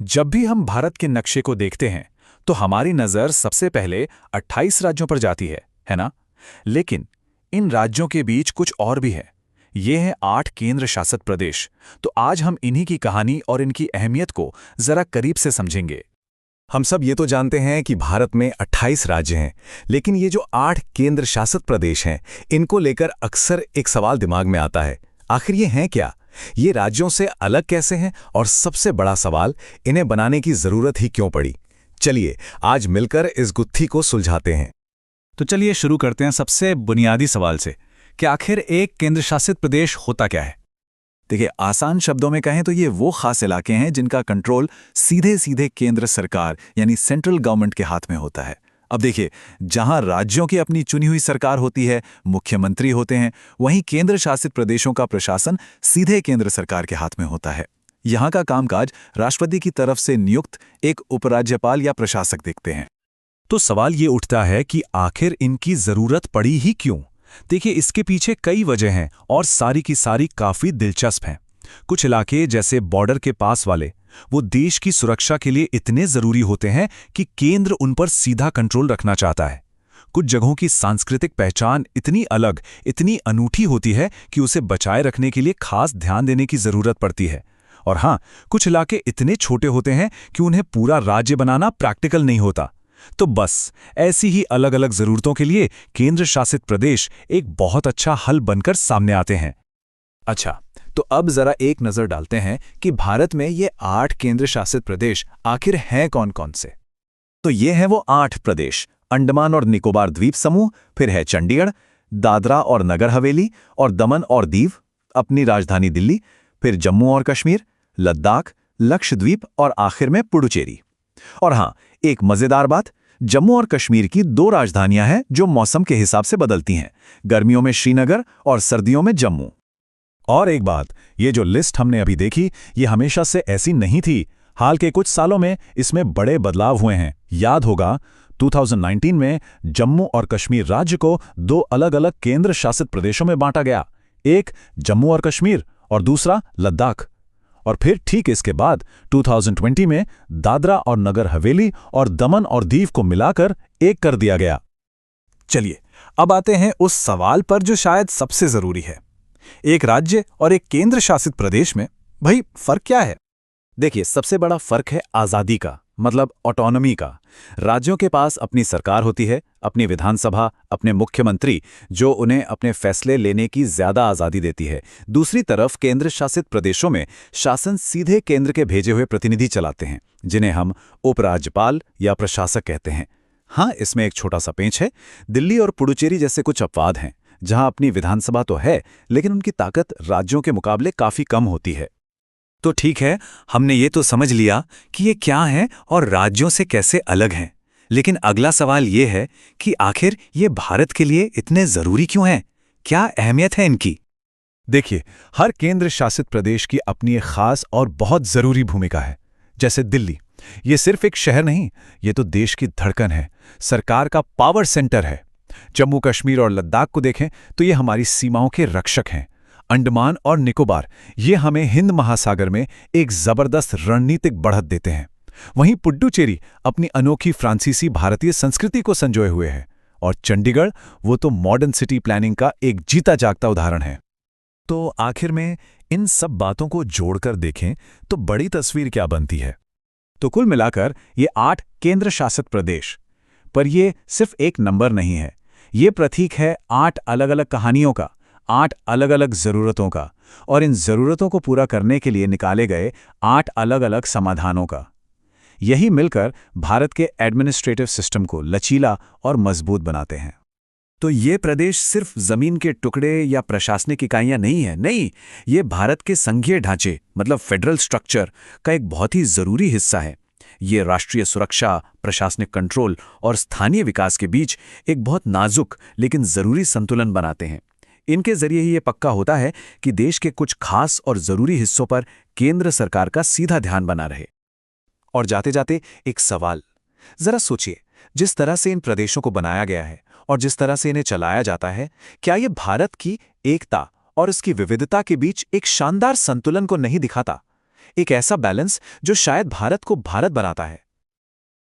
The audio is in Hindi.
जब भी हम भारत के नक्शे को देखते हैं तो हमारी नज़र सबसे पहले 28 राज्यों पर जाती है ना? लेकिन इन राज्यों के बीच कुछ और भी है। ये हैं 8 केंद्र शासित प्रदेश। तो आज हम इन्हीं की कहानी और इनकी अहमियत को जरा करीब से समझेंगे। हम सब ये तो जानते हैं कि भारत में 28 राज्य हैं, लेकिन ये जो 8 केंद्र शासित प्रदेश हैं, इनको लेकर अक्सर एक सवाल दिमाग में आता है। आखिर ये हैं क्या? ये राज्यों से अलग कैसे हैं? और सबसे बड़ा सवाल, इन्हें बनाने की जरूरत ही क्यों पड़ी? चलिए आज मिलकर इस गुत्थी को सुलझाते हैं। तो चलिए शुरू करते हैं सबसे बुनियादी सवाल से कि आखिर एक केंद्र शासित प्रदेश होता क्या है? देखिए, आसान शब्दों में कहें तो ये वो खास इलाके हैं जिनका कंट्रोल सीधे सीधे केंद्र सरकार यानी सेंट्रल गवर्नमेंट के हाथ में होता है। अब देखिए, जहां राज्यों की अपनी चुनी हुई सरकार होती है, मुख्यमंत्री होते हैं, वहीं केंद्र शासित प्रदेशों का प्रशासन सीधे केंद्र सरकार के हाथ में होता है। यहां का कामकाज राष्ट्रपति की तरफ से नियुक्त एक उपराज्यपाल या प्रशासक देखते हैं। तो सवाल ये उठता है कि आखिर इनकी जरूरत पड़ी ही क्यों? देखिए, इसके पीछे कई वजह हैं और सारी की सारी काफी दिलचस्प हैं। कुछ इलाके जैसे बॉर्डर के पास वाले, वो देश की सुरक्षा के लिए इतने जरूरी होते हैं कि केंद्र उन पर सीधा कंट्रोल रखना चाहता है। कुछ जगहों की सांस्कृतिक पहचान इतनी अलग, इतनी अनूठी होती है कि उसे बचाए रखने के लिए खास ध्यान देने की जरूरत पड़ती है। और हाँ, कुछ इलाके इतने छोटे होते हैं कि उन्हें पूरा राज्य बनाना प्रैक्टिकल नहीं होता। तो बस ऐसी ही अलग अलग जरूरतों के लिए केंद्र शासित प्रदेश एक बहुत अच्छा हल बनकर सामने आते हैं। अच्छा, तो अब जरा एक नजर डालते हैं कि भारत में ये 8 केंद्र शासित प्रदेश आखिर हैं कौन-कौन से। तो ये हैं वो 8 प्रदेश। अंडमान और निकोबार द्वीप समूह, फिर है चंडीगढ़, दादरा और नगर हवेली और दमन और दीव, अपनी राजधानी दिल्ली, फिर जम्मू और कश्मीर, लद्दाख, लक्षद्वीप और आखिर में पुडुचेरी। और हाँ, एक मजेदार बात, जम्मू और कश्मीर की 2 राजधानियां हैं जो मौसम के हिसाब से बदलती हैं, गर्मियों में श्रीनगर और सर्दियों में जम्मू। और एक बात, ये जो लिस्ट हमने अभी देखी, ये हमेशा से ऐसी नहीं थी। हाल के कुछ सालों में इसमें बड़े बदलाव हुए हैं। याद होगा, 2019 में जम्मू और कश्मीर राज्य को 2 अलग-अलग केंद्र शासित प्रदेशों में बांटा गया, एक जम्मू और कश्मीर और दूसरा लद्दाख। और फिर ठीक इसके बाद 2020 में दादरा और नगर हवेली और दमन और दीव को मिलाकर एक कर दिया गया। चलिए, अब आते हैं उस सवाल पर जो शायद सबसे जरूरी है। एक राज्य और एक केंद्र शासित प्रदेश में भाई फर्क क्या है? देखिए, सबसे बड़ा फर्क है आजादी का, मतलब ऑटोनॉमी का। राज्यों के पास अपनी सरकार होती है, अपनी विधानसभा, अपने मुख्यमंत्री, जो उन्हें अपने फैसले लेने की ज्यादा आजादी देती है। दूसरी तरफ केंद्र शासित प्रदेशों में शासन सीधे केंद्र के भेजे हुए प्रतिनिधि चलाते हैं, जिन्हें हम उपराज्यपाल या प्रशासक कहते हैं। हाँ, इसमें एक छोटा सा पेंच है। दिल्ली और पुडुचेरी जैसे कुछ अपवाद हैं, जहां अपनी विधानसभा तो है, लेकिन उनकी ताकत राज्यों के मुकाबले काफी कम होती है। तो ठीक है, हमने ये तो समझ लिया कि ये क्या हैं और राज्यों से कैसे अलग हैं। लेकिन अगला सवाल ये है कि आखिर ये भारत के लिए इतने जरूरी क्यों हैं? क्या अहमियत है इनकी? देखिए, हर केंद्र शासित प्रदेश की अपनी एक खास और बहुत जरूरी भूमिका है। जैसे दिल्ली, ये सिर्फ एक शहर नहीं, ये तो देश की धड़कन है, सरकार का पावर सेंटर है। जम्मू कश्मीर और लद्दाख को देखें तो ये हमारी सीमाओं के रक्षक हैं। अंडमान और निकोबार, ये हमें हिंद महासागर में एक जबरदस्त रणनीतिक बढ़त देते हैं। वहीं पुडुचेरी अपनी अनोखी फ्रांसीसी भारतीय संस्कृति को संजोए हुए है। और चंडीगढ़, वो तो मॉडर्न सिटी प्लानिंग का एक जीता जागता उदाहरण है। तो आखिर में इन सब बातों को जोड़कर देखें तो बड़ी तस्वीर क्या बनती है? तो कुल मिलाकर ये 8 केंद्र शासित प्रदेश, पर ये सिर्फ एक नंबर नहीं है। ये प्रतीक है 8 अलग-अलग कहानियों का, 8 अलग-अलग जरूरतों का, और इन जरूरतों को पूरा करने के लिए निकाले गए 8 अलग-अलग समाधानों का। यही मिलकर भारत के एडमिनिस्ट्रेटिव सिस्टम को लचीला और मजबूत बनाते हैं। तो ये प्रदेश सिर्फ जमीन के टुकड़े या प्रशासनिक इकाइयां नहीं है, नहीं, ये भारत के संघीय ढांचे, मतलब फेडरल स्ट्रक्चर का एक बहुत ही जरूरी हिस्सा है। ये राष्ट्रीय सुरक्षा, प्रशासनिक कंट्रोल और स्थानीय विकास के बीच एक बहुत नाजुक लेकिन जरूरी संतुलन बनाते हैं। इनके जरिए ही ये पक्का होता है कि देश के कुछ खास और जरूरी हिस्सों पर केंद्र सरकार का सीधा ध्यान बना रहे। और जाते जाते एक सवाल, जरा सोचिए, जिस तरह से इन प्रदेशों को बनाया गया है और जिस तरह से इन्हें चलाया जाता है, क्या ये भारत की एकता और उसकी विविधता के बीच एक शानदार संतुलन को नहीं दिखाता? एक ऐसा बैलेंस जो शायद भारत को भारत बनाता है।